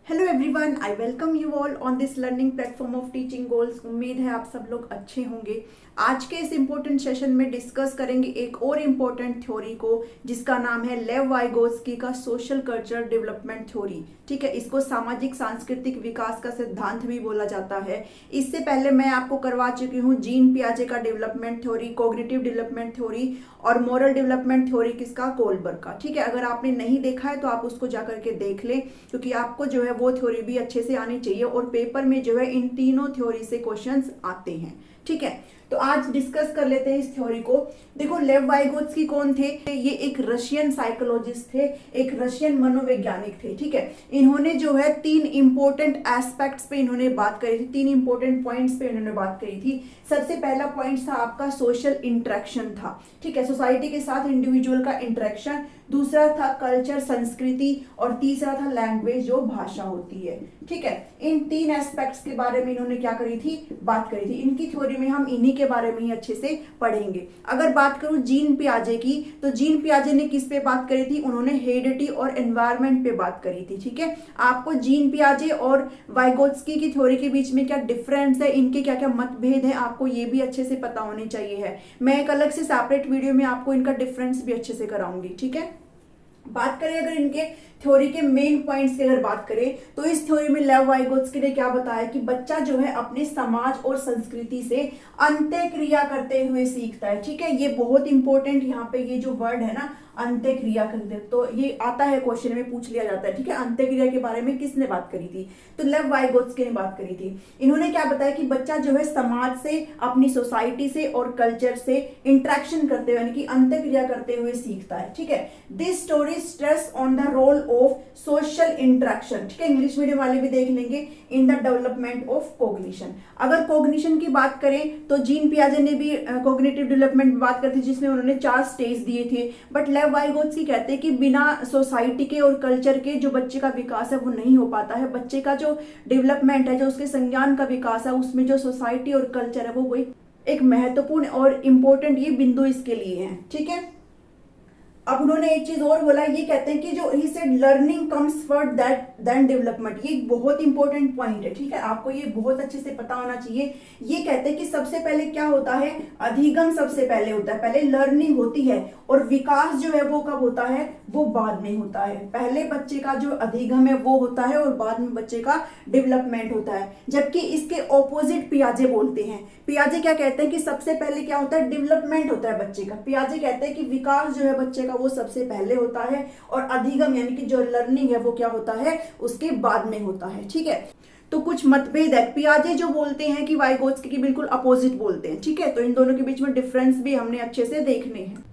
Hello everyone, I welcome you all on this learning platform of teaching goals. उम्मीद है आप सब लोग अच्छे होंगे। आज के इस इम्पोर्टेंट सेशन में डिस्कस करेंगे एक और इम्पोर्टेंट थ्योरी को, जिसका नाम है लेव वाइगोत्स्की का सोशल कल्चरल डेवलपमेंट थ्योरी। ठीक है, इसको सामाजिक सांस्कृतिक विकास का सिद्धांत भी बोला जाता है। इससे पहले मैं आपको करवा चुकी हूँ जीन पियाजे का development theory, cognitive development theory और मोरल डेवलपमेंट थ्योरी किसका, कोलबर्ग का। ठीक है, अगर आपने नहीं देखा है तो आप उसको जाकर के देख लें, क्योंकि आपको जो है वो थ्योरी भी अच्छे से आनी चाहिए और पेपर में जो है इन तीनों थ्योरी से क्वेश्चंस आते हैं। ठीक है, तो आज डिस्कस कर लेते हैं इस थ्योरी को। देखो, लेव वाइगोत्स्की कौन थे? ये एक रशियन साइकोलॉजिस्ट थे, एक रशियन मनोवैज्ञानिक थे। ठीक है, इन्होंने जो है तीन इंपॉर्टेंट एस्पेक्ट्स पे इन्होंने बात करी थी, तीन इंपॉर्टेंट पॉइंट्स पे इन्होंने बात करी थी। सबसे पहला पॉइंट था आपका सोशल इंटरेक्शन था। ठीक है, सोसाइटी के साथ इंडिविजुअल का इंटरेक्शन। दूसरा था कल्चर, संस्कृति। और तीसरा था लैंग्वेज, जो भाषा होती है। ठीक है, इन तीन एस्पेक्ट्स के बारे में इन्होंने क्या करी थी, बात करी थी। इनकी थ्योरी में हम इन्हीं के बारे में ही अच्छे से पढ़ेंगे। अगर बात करूं जीन पियाजे की, तो जीन पियाजे ने किस पे बात करी थी? उन्होंने हेरिडिटी और एनवायरनमेंट पे बात करी थी। ठीक है, आपको जीन पियाजे और वाइगोत्स्की की थ्योरी के बीच में क्या डिफरेंस है, इनके क्या क्या मतभेद है, आपको ये भी अच्छे से पता होने चाहिए है। मैं एक अलग से सेपरेट वीडियो में आपको इनका डिफरेंस भी अच्छे से कराऊंगी। ठीक है, बात करें अगर इनके थ्योरी के मेन पॉइंट्स की अगर बात करें, तो इस थ्योरी में लेव वाइगोत्स्की ने क्या बताया कि बच्चा जो है अपने समाज और संस्कृति से अंत्यक्रिया करते हुए सीखता है। ठीक है, ये बहुत इंपॉर्टेंट यहाँ पे ये जो वर्ड है ना, अंत्यक्रिया करते, तो ये आता है क्वेश्चन में, पूछ लिया जाता है। ठीक है, अंत्यक्रिया के बारे में किसने बात करी थी? तो लेव वाइगोत्स्की ने बात करी थी। इन्होंने क्या बताया कि बच्चा जो है समाज से, अपनी सोसाइटी से और कल्चर से इंटरेक्शन करते हुए, यानी कि अंत्यक्रिया करते हुए सीखता है। ठीक है, this story stress on the role of social interaction. ठीक है, इंग्लिश मीडियम वाले भी देख लेंगे, in the development of cognition. अगर कॉग्निशन की बात करें तो जीन पियाजे ने भी कॉग्निटिव डेवलपमेंट में बात करती, जिसमें उन्होंने 4 स्टेज दिए थे। बट लेव वाइगोत्स्की कहते हैं कि बिना सोसाइटी के और कल्चर के जो बच्चे का विकास है वो नहीं हो पाता है। बच्चे का जो डेवलपमेंट है, जो उसके संज्ञान का विकास है, उसमें जो सोसाइटी और कल्चर है वो एक महत्वपूर्ण और इंपॉर्टेंट ये बिंदु इसके लिए है। ठीक है, अब उन्होंने एक चीज और बोला, ये कहते हैं कि जो he said learning comes first then development. ये बहुत इंपॉर्टेंट पॉइंट है। ठीक है, आपको ये बहुत अच्छे से पता होना चाहिए। ये कहते हैं कि सबसे पहले क्या होता है, अधिगम सबसे पहले होता है, पहले लर्निंग होती है और विकास जो है वो कब होता है, वो बाद में होता है। पहले बच्चे का जो अधिगम है वो होता है और बाद में बच्चे का डेवलपमेंट होता है। जबकि इसके ऑपोजिट पियाजे बोलते हैं। पियाजे क्या कहते हैं कि सबसे पहले क्या होता है, डेवलपमेंट होता है बच्चे का। पियाजे कहते हैं कि विकास जो है बच्चे का वो सबसे पहले होता है और अधिगम यानी कि जो लर्निंग है वो क्या होता है, उसके बाद में होता है। ठीक है, तो कुछ मतभेद है। पियाजे जो बोलते हैं कि वाइगोत्स्की की बिल्कुल अपोजिट बोलते हैं। ठीक है, तो इन दोनों के बीच में डिफरेंस भी हमने अच्छे से देखने हैं।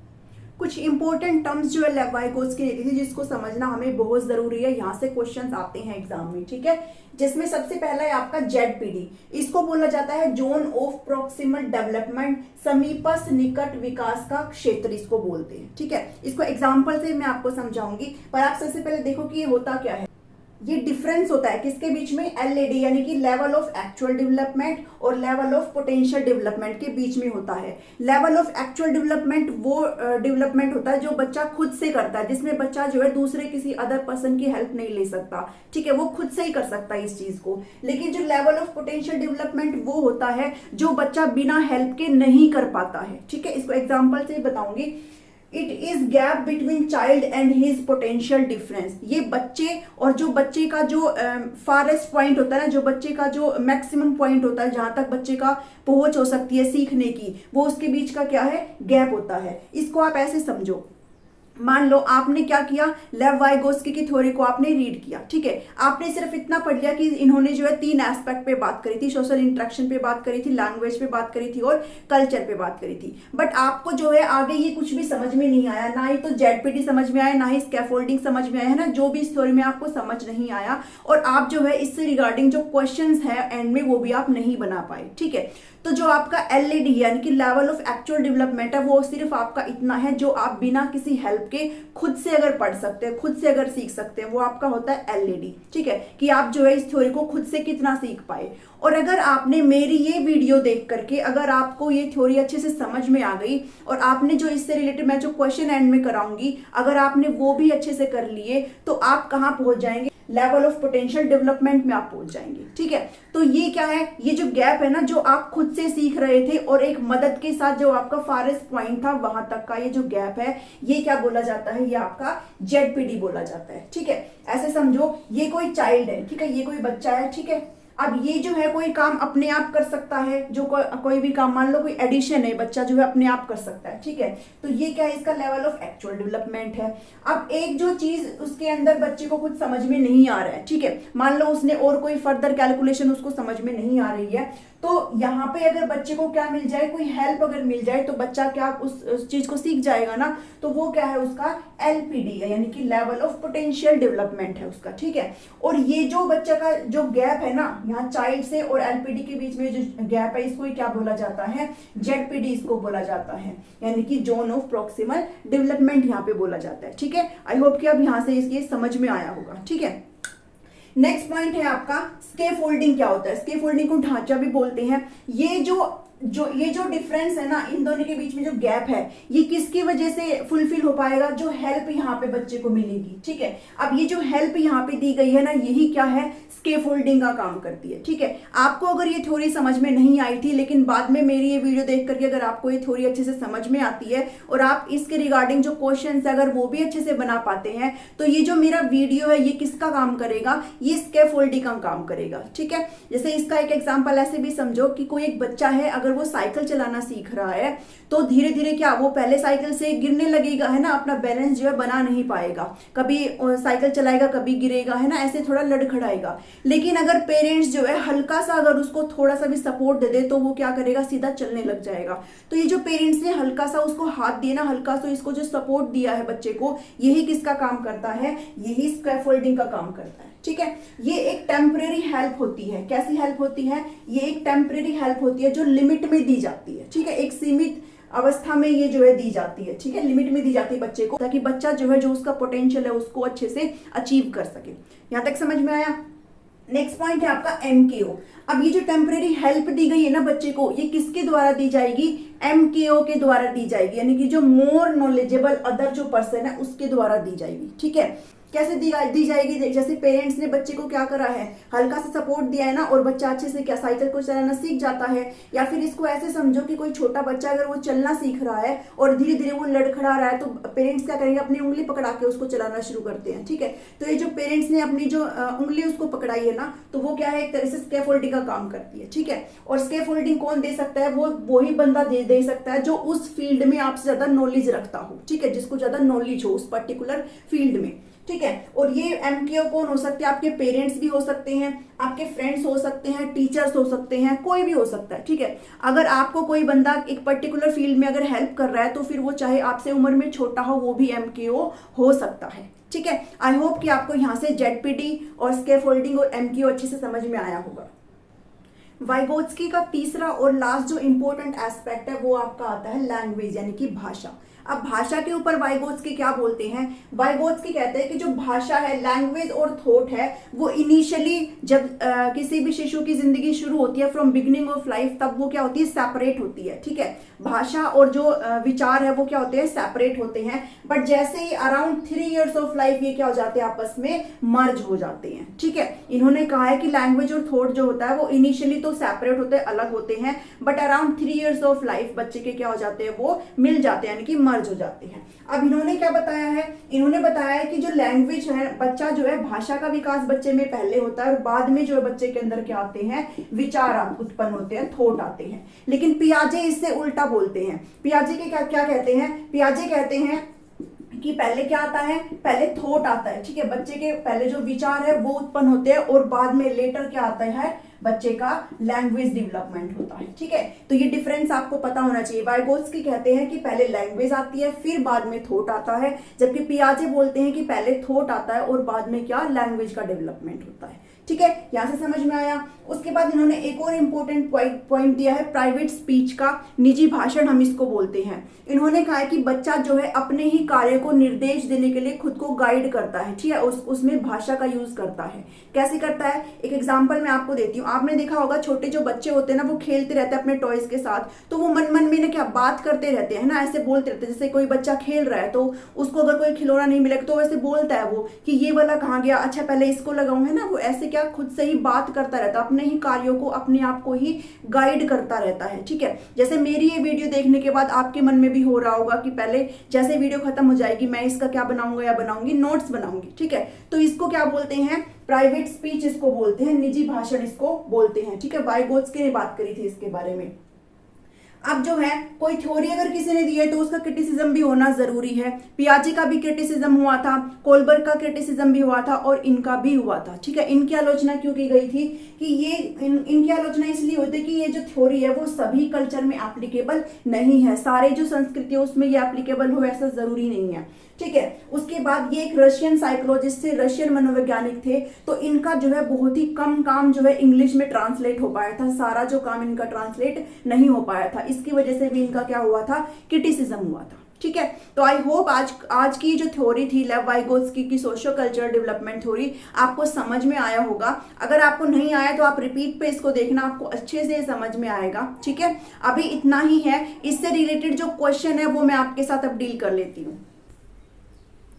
कुछ इंपॉर्टेंट टर्म्स जो है लेव वाइगोत्स्की ने दी थी, जिसको समझना हमें बहुत जरूरी है, यहाँ से क्वेश्चंस आते हैं एग्जाम में। ठीक है, जिसमें सबसे पहला है आपका जेडपीडी। इसको बोला जाता है जोन ऑफ प्रोक्सिमल डेवलपमेंट, समीपस्थ निकट विकास का क्षेत्र इसको बोलते हैं। ठीक है, इसको एग्जाम्पल से मैं आपको समझाऊंगी, पर आप सबसे पहले देखो कि ये होता क्या है। ये डिफरेंस होता है किसके बीच में, एलएडी यानी कि लेवल ऑफ एक्चुअल डेवलपमेंट और लेवल ऑफ पोटेंशियल डेवलपमेंट के बीच में होता है। लेवल ऑफ एक्चुअल डेवलपमेंट वो डेवलपमेंट होता है जो बच्चा खुद से करता है, जिसमें बच्चा जो है दूसरे किसी अदर पर्सन की हेल्प नहीं ले सकता। ठीक है, वो खुद से ही कर सकता है इस चीज को। लेकिन जो लेवल ऑफ पोटेंशियल डेवलपमेंट वो होता है जो बच्चा बिना हेल्प के नहीं कर पाता है। ठीक है, इसको एग्जाम्पल से बताऊंगी। It is gap between child and his potential difference. ये बच्चे और जो बच्चे का जो फारेस्ट पॉइंट होता है ना, जो बच्चे का जो मैक्सिमम पॉइंट होता है, जहां तक बच्चे का पहुंच हो सकती है सीखने की, वो उसके बीच का क्या है, गैप होता है। इसको आप ऐसे समझो, मान लो आपने क्या किया, लेव वाइगोत्स्की की थ्योरी को आपने रीड किया। ठीक है, आपने सिर्फ इतना पढ़ लिया कि इन्होंने जो है 3 एस्पेक्ट पे बात करी थी, सोशल इंटरेक्शन पे बात करी थी, लैंग्वेज पे बात करी थी और कल्चर पे बात करी थी। बट आपको जो है आगे ये कुछ भी समझ में नहीं आया, ना ही तो जेडपीडी समझ में आया, ना ही स्कैफोल्डिंग समझ में आया, है ना, जो भी इस थ्योरी में आपको समझ नहीं आया। और आप जो है इससे रिगार्डिंग जो क्वेश्चन है एंड में वो भी आप नहीं बना पाए। ठीक है, तो जो आपका एलईडी यानी कि लेवल ऑफ एक्चुअल डेवलपमेंट है, वो सिर्फ आपका इतना है जो आप बिना किसी हेल्प के खुद से अगर पढ़ सकते हैं, खुद से अगर सीख सकते हैं, वो आपका होता है एलईडी। ठीक है, कि आप जो है इस थ्योरी को खुद से कितना सीख पाए। और अगर आपने मेरी ये वीडियो देख करके अगर आपको ये थ्योरी अच्छे से समझ में आ गई और आपने जो इससे रिलेटेड मैं जो क्वेश्चन एंड में कराऊंगी, अगर आपने वो भी अच्छे से कर लिए, तो आप कहाँ पहुंच जाएंगे, लेवल ऑफ पोटेंशियल डेवलपमेंट में आप पहुंच जाएंगे। ठीक है, तो ये क्या है, ये जो गैप है ना, जो आप खुद से सीख रहे थे और एक मदद के साथ जो आपका फारेस्ट पॉइंट था वहां तक का ये जो गैप है, ये क्या बोला जाता है, ये आपका जेडपीडी बोला जाता है। ठीक है, ऐसे समझो ये कोई चाइल्ड है, ठीक है, ये कोई बच्चा है। ठीक है, अब ये जो है कोई काम अपने आप कर सकता है, जो कोई भी काम, मान लो कोई एडिशन है, बच्चा जो है अपने आप कर सकता है। ठीक है, तो ये क्या है, इसका लेवल ऑफ एक्चुअल डेवलपमेंट है। अब एक जो चीज उसके अंदर बच्चे को कुछ समझ में नहीं आ रहा है, ठीक है, मान लो उसने और कोई फर्दर कैलकुलेशन उसको समझ में नहीं आ रही है, तो यहाँ पे अगर बच्चे को क्या मिल जाए, कोई हेल्प अगर मिल जाए, तो बच्चा क्या उस चीज को सीख जाएगा ना, तो वो क्या है, उसका एलपीडी है, यानी कि लेवल ऑफ पोटेंशियल डेवलपमेंट है उसका। ठीक है, और ये जो बच्चा का जो गैप है ना, यहाँ चाइल्ड से और एलपीडी के बीच में जो गैप है, इसको क्या बोला जाता है, जेडपीडी इसको बोला जाता है, यानी कि जोन ऑफ प्रॉक्सिमल डेवलपमेंट यहाँ पे बोला जाता है। ठीक है, आई होप कि अब यहाँ से इसके समझ में आया होगा। ठीक है, नेक्स्ट पॉइंट है आपका स्कैफोल्डिंग। क्या होता है, स्कैफोल्डिंग को ढांचा भी बोलते हैं। ये जो डिफरेंस है ना, इन दोनों के बीच में जो गैप है, ये किसकी वजह से फुलफिल हो पाएगा, जो हेल्प यहाँ पे बच्चे को मिलेगी। ठीक है, अब ये जो हेल्प यहाँ पे दी गई है ना, यही क्या है, स्कैफोल्डिंग का काम करती है। ठीक है, आपको अगर ये थ्योरी समझ में नहीं आई थी, लेकिन बाद में मेरी ये वीडियो देख करके अगर आपको ये थ्योरी अच्छे से समझ में आती है और आप इसके रिगार्डिंग जो क्वेश्चन है अगर वो भी अच्छे से बना पाते हैं, तो ये जो मेरा वीडियो है ये किसका काम करेगा, ये स्कैफोल्डिंग का काम करेगा। ठीक है, जैसे इसका एक एग्जाम्पल ऐसे भी समझो कि कोई एक बच्चा है, अगर वो साइकिल चलाना सीख रहा है, तो धीरे धीरे क्या, वो पहले साइकिल से गिरने लगेगा, है ना, अपना बैलेंस जो है बना नहीं पाएगा, कभी साइकिल चलाएगा कभी गिरेगा, है ना, ऐसे थोड़ा लड़खड़ाएगा। लेकिन अगर पेरेंट्स जो है हल्का सा अगर उसको थोड़ा सा भी सपोर्ट दे दे, तो वो क्या करेगा, सीधा चलने लग जाएगा। तो ये जो पेरेंट्स ने हल्का सा उसको हाथ दिया ना, हल्का सा इसको जो सपोर्ट दिया है बच्चे को, यही किसका काम करता है, यही स्कैफोल्डिंग का काम करता है। ठीक है, ये एक टेम्परेरी हेल्प होती है। कैसी हेल्प होती है, ये एक टेम्परेरी हेल्प होती है जो लिमिट में दी जाती है। ठीक है, एक सीमित अवस्था में ये जो है दी जाती है। ठीक है, लिमिट में दी जाती है बच्चे को, ताकि बच्चा जो है जो उसका पोटेंशियल है उसको अच्छे से अचीव कर सके। यहां तक समझ में आया। नेक्स्ट पॉइंट है आपका एमकेओ। अब ये जो टेम्परेरी हेल्प दी गई है ना बच्चे को, ये किसके द्वारा दी जाएगी, एमकेओ के द्वारा दी जाएगी, यानी कि जो मोर नॉलेजेबल अदर जो पर्सन है उसके द्वारा दी जाएगी। ठीक है, कैसे दी जाएगी, जैसे पेरेंट्स ने बच्चे को क्या करा है, हल्का सा सपोर्ट दिया है ना, और बच्चा अच्छे से क्या साइकिल को चलाना सीख जाता है। या फिर इसको ऐसे समझो कि कोई छोटा बच्चा अगर वो चलना सीख रहा है और धीरे धीरे वो लड़खड़ा रहा है, तो पेरेंट्स क्या करेंगे, अपनी उंगली पकड़ा के उसको चलाना शुरू करते हैं। ठीक है, तो ये जो पेरेंट्स ने अपनी जो उंगली उसको पकड़ाई है ना, तो वो क्या है, एक तरह से स्कैफोल्डिंग का काम करती है। ठीक है, और स्कैफोल्डिंग कौन दे सकता है, वो ही बंदा दे सकता है जो उस फील्ड में आपसे ज्यादा नॉलेज रखता हो। ठीक है, जिसको ज्यादा नॉलेज हो उस पर्टिकुलर फील्ड में। ठीक है, और ये एमकेओ कौन हो सकते हैं, आपके पेरेंट्स भी हो सकते हैं, आपके फ्रेंड्स हो सकते हैं, टीचर्स हो सकते हैं, कोई भी हो सकता है। ठीक है, अगर आपको कोई बंदा एक पर्टिकुलर फील्ड में अगर हेल्प कर रहा है, तो फिर वो चाहे आपसे उम्र में छोटा हो, वो भी एमकेओ हो सकता है। ठीक है, आई होप कि आपको यहाँ से जेडपीडी और स्कैफोल्डिंग और एमकेओ अच्छे से समझ में आया होगा। वाइगोत्स्की का तीसरा और लास्ट जो इंपॉर्टेंट एस्पेक्ट है वो आपका आता है लैंग्वेज, यानी कि भाषा। अब भाषा के ऊपर वाइगोत्स्की क्या बोलते हैं, वाइगोत्स्की कहते हैं कि जो भाषा है, लैंग्वेज और थॉट है, वो इनिशियली जब किसी भी शिशु की जिंदगी शुरू होती है, फ्रॉम बिगिनिंग ऑफ लाइफ, तब वो क्या होती है, सेपरेट होती है। ठीक है, भाषा और जो विचार है वो क्या होते हैं, सेपरेट होते हैं। बट जैसे ही अराउंड 3 years ऑफ लाइफ ये क्या हो जाते हैं, आपस में मर्ज हो जाते हैं। ठीक है, इन्होंने कहा है कि लैंग्वेज और थॉट जो होता है वो इनिशियली तो सेपरेट होते हैं, अलग होते हैं, but around 3 years of life बच्चे के क्या हो जाते हैं, वो मिल जाते हैं, यानी कि मर्ज हो जाते हैं। अब इन्होंने क्या बताया है, इन्होंने बताया है कि जो लैंग्वेज है, बच्चा जो है, भाषा का विकास बच्चे में पहले होता है और बाद में जो है बच्चे के अंदर क्या आते हैं, विचार उत्पन्न होते हैं, थॉट आते हैं। लेकिन पियाजे इससे उल्टा बोलते हैं। पियाजे के क्या कहते हैं, पियाजे कहते हैं कि पहले क्या आता है, पहले थॉट आता है। ठीक है, बच्चे के पहले जो विचार है वो उत्पन्न होते हैं और बाद में लेटर क्या आता है, बच्चे का लैंग्वेज डेवलपमेंट होता है। ठीक है, तो ये डिफरेंस आपको पता होना चाहिए। वाइगोत्स्की कहते हैं कि पहले लैंग्वेज आती है, फिर बाद में थॉट आता है, जबकि पियाजे बोलते हैं कि पहले थॉट आता है और बाद में क्या, लैंग्वेज का डेवलपमेंट होता है। ठीक है, यहां से समझ में आया। उसके बाद इन्होंने एक और इंपॉर्टेंट पॉइंट दिया है, प्राइवेट स्पीच का, निजी भाषण हम इसको बोलते हैं। इन्होंने कहा है कि बच्चा जो है अपने ही कार्य को निर्देश देने के लिए खुद को गाइड करता है। ठीक है, उसमें भाषा का यूज करता है। कैसे करता है, एक एग्जांपल मैं आपको देती हूँ। आपने देखा होगा छोटे जो बच्चे होते हैं ना वो खेलते रहते हैं अपने टॉयज के साथ, तो वो मन मन में ना क्या बात करते रहते हैं ना, ऐसे बोलते रहते हैं। जैसे कोई बच्चा खेल रहा है तो उसको अगर कोई खिलौना नहीं मिलेगा तो वैसे बोलता है वो कि ये वाला कहाँ गया, अच्छा पहले इसको लगाऊं, है ना। वो ऐसे क्या खुद से ही बात करता रहता है, अपने ही कार्यों को अपने आप को ही गाइड करता रहता है, ठीक है। जैसे मेरी ये वीडियो देखने के बाद आपके मन में भी हो रहा होगा कि पहले जैसे वीडियो खत्म हो जाएगी मैं इसका क्या बनाऊंगा या बनाऊंगी, नोट्स बनाऊंगी, ठीक है। तो इसको क्या बोलते हैं, प्राइवेट स्पीच इसको बोलते हैं, निजी भाषण इसको बोलते हैं, ठीक है। वाइगोत्स्की ने बात करी थी इसके बारे में। अब जो है कोई थ्योरी अगर किसी ने दी है तो उसका क्रिटिसिज्म भी होना जरूरी है। पियाजे का भी क्रिटिसिज्म हुआ था, कोलबर्ग का क्रिटिसिज्म भी हुआ था और इनका भी हुआ था, ठीक है। इनकी आलोचना क्यों की गई थी कि ये इनकी आलोचना इसलिए होती है कि ये जो थ्योरी है वो सभी कल्चर में एप्लीकेबल नहीं है, सारे जो संस्कृति है उसमें ये एप्लीकेबल हो ऐसा जरूरी नहीं है, ठीक है। उसके बाद ये एक रशियन साइकोलॉजिस्ट थे, रशियन मनोवैज्ञानिक थे, तो इनका जो है बहुत ही कम काम जो है इंग्लिश में ट्रांसलेट हो पाया था, सारा जो काम इनका ट्रांसलेट नहीं हो पाया था, इसकी वजह से भी इनका क्या हुआ था, क्रिटिसिज्म हुआ था, ठीक है। तो आई होप आज की जो थ्योरी थी लेव वाइगोत्स्की की सोशियो कल्चरल डेवलपमेंट थ्योरी आपको समझ में आया होगा। अगर आपको नहीं आया तो आप रिपीट पे इसको देखना, आपको अच्छे से समझ में आएगा, ठीक है। अभी इतना ही है, इससे रिलेटेड जो क्वेश्चन है वो मैं आपके साथ अब डील कर लेती हूँ।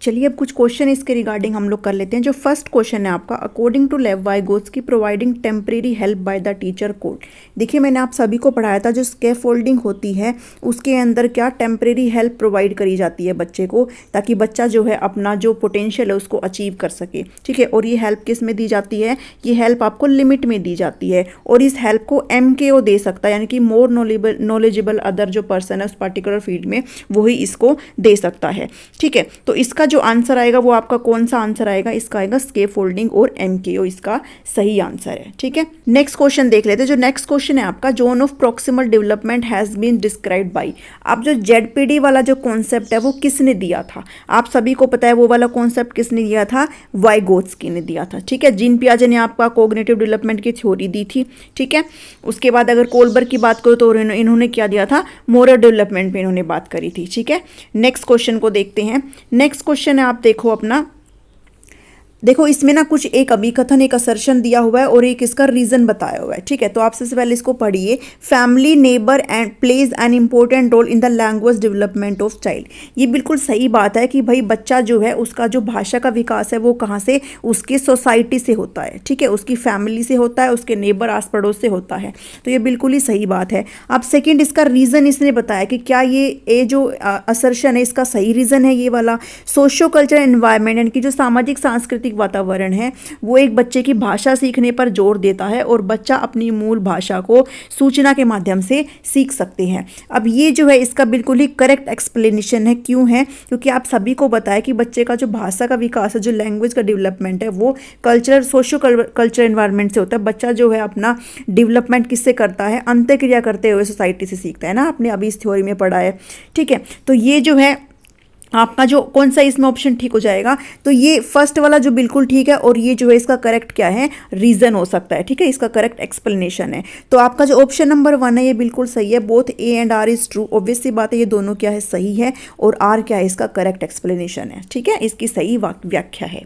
चलिए अब कुछ क्वेश्चन इसके रिगार्डिंग हम लोग कर लेते हैं। जो फर्स्ट क्वेश्चन है आपका, according to Lev Vygotsky providing temporary help by the teacher called. देखिए मैंने आप सभी को पढ़ाया था जो स्कैफोल्डिंग होती है उसके अंदर क्या टेम्परेरी हेल्प प्रोवाइड करी जाती है बच्चे को, ताकि बच्चा जो है अपना जो पोटेंशियल है उसको अचीव कर सके, ठीक है। और ये हेल्प किस में दी जाती है, ये हेल्प आपको लिमिट में दी जाती है और इस हेल्प को MKO दे सकता है, यानी कि मोर नॉलेजेबल अदर जो पर्सन है उस पर्टिकुलर फील्ड में वही इसको दे सकता है, ठीक है। तो इसका जो आंसर आएगा वो आपका कौन सा आंसर आएगा, इसका आएगा स्कैफोल्डिंग और MKO इसका सही आंसर है, ठीक है। नेक्स्ट क्वेश्चन देख लेते हैं। जो नेक्स्ट क्वेश्चन है आपका, zone of proximal development has been described by. अब जो ZPD वाला जो कॉन्सेप्ट है वो किसने दिया था, आप सभी को पता है वो वाला कॉन्सेप्ट किसने दिया था, वाइगोत्स्की ने दिया था, ठीक है। जीन पियाजे ने आपका कोग्निटिव डेवलपमेंट की थ्योरी दी थी, ठीक है। उसके बाद अगर कोलबर्ग की बात करो तो इन्होंने क्या दिया था, मोरल डेवलपमेंट पे इन्होंने बात करी थी, ठीक है। नेक्स्ट क्वेश्चन को देखते हैं। नेक्स्ट क्वेश्चन है, आप देखो अपना, देखो इसमें ना कुछ एक अभिकथन, एक असर्शन दिया हुआ है और एक इसका रीजन बताया हुआ है, ठीक है। तो आप सबसे पहले इसको पढ़िए। Family neighbour and plays an important role in the language development of child. ये बिल्कुल सही बात है कि भाई बच्चा जो है उसका जो भाषा का विकास है वो कहाँ से, उसकी सोसाइटी से होता है, ठीक है, उसकी फैमिली से होता है, उसके नेबर आस पड़ोस से होता है। तो ये बिल्कुल ही सही बात है। अब सेकेंड इसका रीजन इसने बताया कि क्या ये जो असर्शन है इसका सही रीजन है ये वाला, सोशियो कल्चरल एनवायरनमेंट यानी कि जो सामाजिक सांस्कृतिक वातावरण है वो एक बच्चे की भाषा सीखने पर जोर देता है और बच्चा अपनी मूल भाषा को सूचना के माध्यम से सीख सकते हैं। अब ये जो है इसका बिल्कुल ही करेक्ट एक्सप्लेनेशन है। क्यों है, क्योंकि आप सभी को बताया कि बच्चे का जो भाषा का विकास है, जो लैंग्वेज का डेवलपमेंट है वो कल्चर सोशियो कल्चर एनवायरनमेंट से होता है। बच्चा जो है अपना डेवलपमेंट किससे करता है, अंतःक्रिया करते हुए सोसाइटी से सीखता है ना, आपने अभी इस थ्योरी में पढ़ा है, ठीक है। तो ये जो है आपका जो कौन सा इसमें ऑप्शन ठीक हो जाएगा, तो ये फर्स्ट वाला जो बिल्कुल ठीक है और ये जो है इसका करेक्ट क्या है, रीजन हो सकता है, ठीक है, इसका करेक्ट एक्सप्लेनेशन है। तो आपका जो ऑप्शन नंबर 1 है ये बिल्कुल सही है। Both A and R is true, obvious सी बात है ये दोनों क्या है, सही है, और R क्या है, इसका करेक्ट एक्सप्लेनेशन है, ठीक है, इसकी सही व्याख्या है।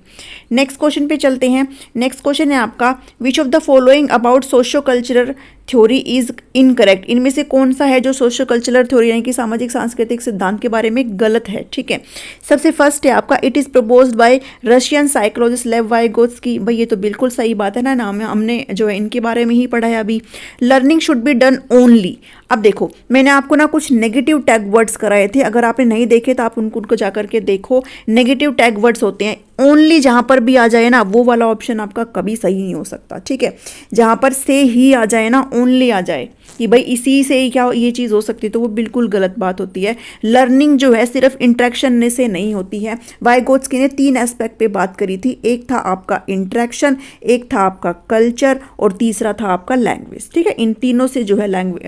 नेक्स्ट क्वेश्चन पे चलते हैं। नेक्स्ट क्वेश्चन है आपका, which of the following about socio cultural theory is incorrect. इनमें से कौन सा है जो सोशियो कल्चरल थ्योरी यानी कि सामाजिक सांस्कृतिक सिद्धांत के बारे में गलत है, ठीक है। सबसे फर्स्ट है आपका, it is proposed by Russian psychologist लेव वाइगोत्स्की। भाई ये तो बिल्कुल सही बात है ना, नाम हमने जो है इनके बारे में ही पढ़ा है अभी। Learning should be done only. अब देखो मैंने आपको ना कुछ नेगेटिव टैग वर्ड्स कराए थे, अगर आपने नहीं देखे तो आप उनको जाकर के देखो। नेगेटिव टैग वर्ड्स होते हैं, ओनली जहां पर भी आ जाए ना वो वाला ऑप्शन आपका कभी सही नहीं हो सकता, ठीक है। जहां पर से ही आ जाए ना, ओनली आ जाए कि भाई इसी से ही क्या ये चीज़ हो सकती है, तो वो बिल्कुल गलत बात होती है। लर्निंग जो है सिर्फ इंट्रैक्शन से नहीं होती है। वाइगोत्स्की ने 3 एस्पेक्ट पे बात करी थी, एक था आपका इंट्रैक्शन, एक था आपका कल्चर और तीसरा था आपका लैंग्वेज, ठीक है। इन तीनों से जो है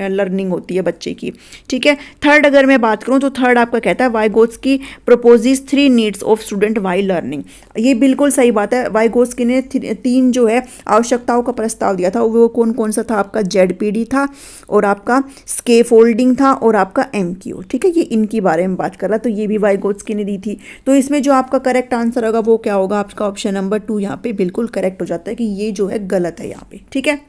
लर्निंग होती है बच्चे की, ठीक है। थर्ड अगर मैं बात करूं तो थर्ड आपका कहता है Vygotsky proposes 3 needs of student while learning. ये बिल्कुल सही बात है। वाइगोत्स्की ने 3 जो है आवश्यकताओं का प्रस्ताव दिया था, वो कौन कौन सा था, आपका ZPD था और आपका स्कैफोल्डिंग था और आपका MKO, ठीक है। ये इनकी बारे में बात कर रहा, तो ये भी वाइगोत्स्की ने दी थी। तो इसमें जो आपका करेक्ट आंसर होगा वो क्या होगा, आपका ऑप्शन नंबर 2 यहाँ पे बिल्कुल करेक्ट हो जाता है कि ये जो है गलत है यहाँ पे, ठीक है।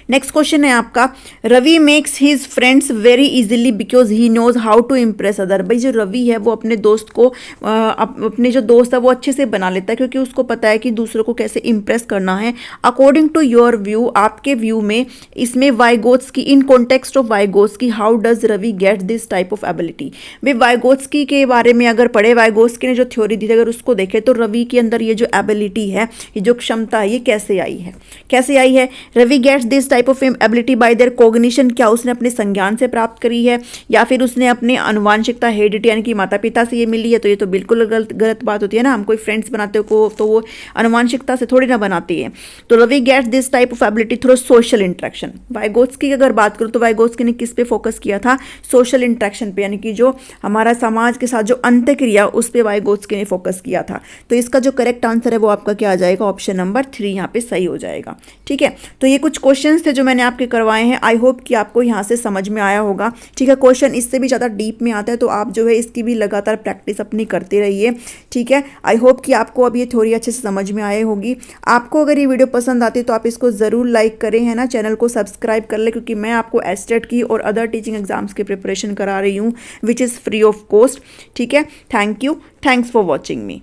नेक्स्ट क्वेश्चन है आपका, Ravi makes his friends very easily because he knows how to impress other. भाई जो रवि है वो अपने दोस्त को अपने जो दोस्त है वो अच्छे से बना लेता है क्योंकि उसको पता है कि दूसरों को कैसे इम्प्रेस करना है। अकॉर्डिंग टू योर व्यू, आपके व्यू में इसमें Vygotsky, in context of Vygotsky, how does Ravi get this type of ability. भाई वाइगोत्स्की के बारे में अगर पढ़े, वाइगोत्स्की ने जो थ्योरी दी थी अगर उसको देखें तो रवि के अंदर ये जो एबिलिटी है, ये जो क्षमता है, ये कैसे आई है, कैसे आई है। Ravi gets this type of ability by their cognition, क्या उसने अपने संज्ञान से प्राप्त करी है या फिर उसने अपने अनुवांशिकता, हेरिडिटी यानी कि माता पिता से ये मिली है। तो ये तो बिल्कुल गलत बात होती है ना, हम कोई फ्रेंड्स बनाते हो तो वो अनुवांशिकता से थोड़ी ना बनाती है। तो Ravi gets this type of ability through social interaction. Vygotsky की अगर बात करूँ तो वाइगोत्स्की ने किस पे फोकस किया था, सोशल इंटरेक्शन पे, यानी कि जो हमारा समाज के साथ जो अंतःक्रिया उस पे वाइगोत्स्की ने फोकस किया था। तो इसका जो करेक्ट आंसर है वो आपका क्या आ जाएगा, ऑप्शन नंबर 3 यहाँ पे सही हो जाएगा। ठीक है, तो ये कुछ क्वेश्चंस थे जो मैंने आपके करवाए हैं। आई होप कि आपको यहाँ से समझ में आया होगा। ठीक है, क्वेश्चन इससे भी ज़्यादा डीप में आता है तो आप जो है इसकी भी लगातार प्रैक्टिस अपनी करते रहिए। ठीक है, आई होप कि आपको अब ये थ्योरी अच्छे से समझ में आए होगी। आपको अगर ये वीडियो पसंद आती है तो आप इसको ज़रूर लाइक करें, है ना, चैनल को सब्सक्राइब कर ले क्योंकि मैं आपको एस्टेट की और अदर टीचिंग एग्जाम्स की प्रिपरेशन करा रही हूँ which is free of cost. ठीक है, thank you, thanks for watching me.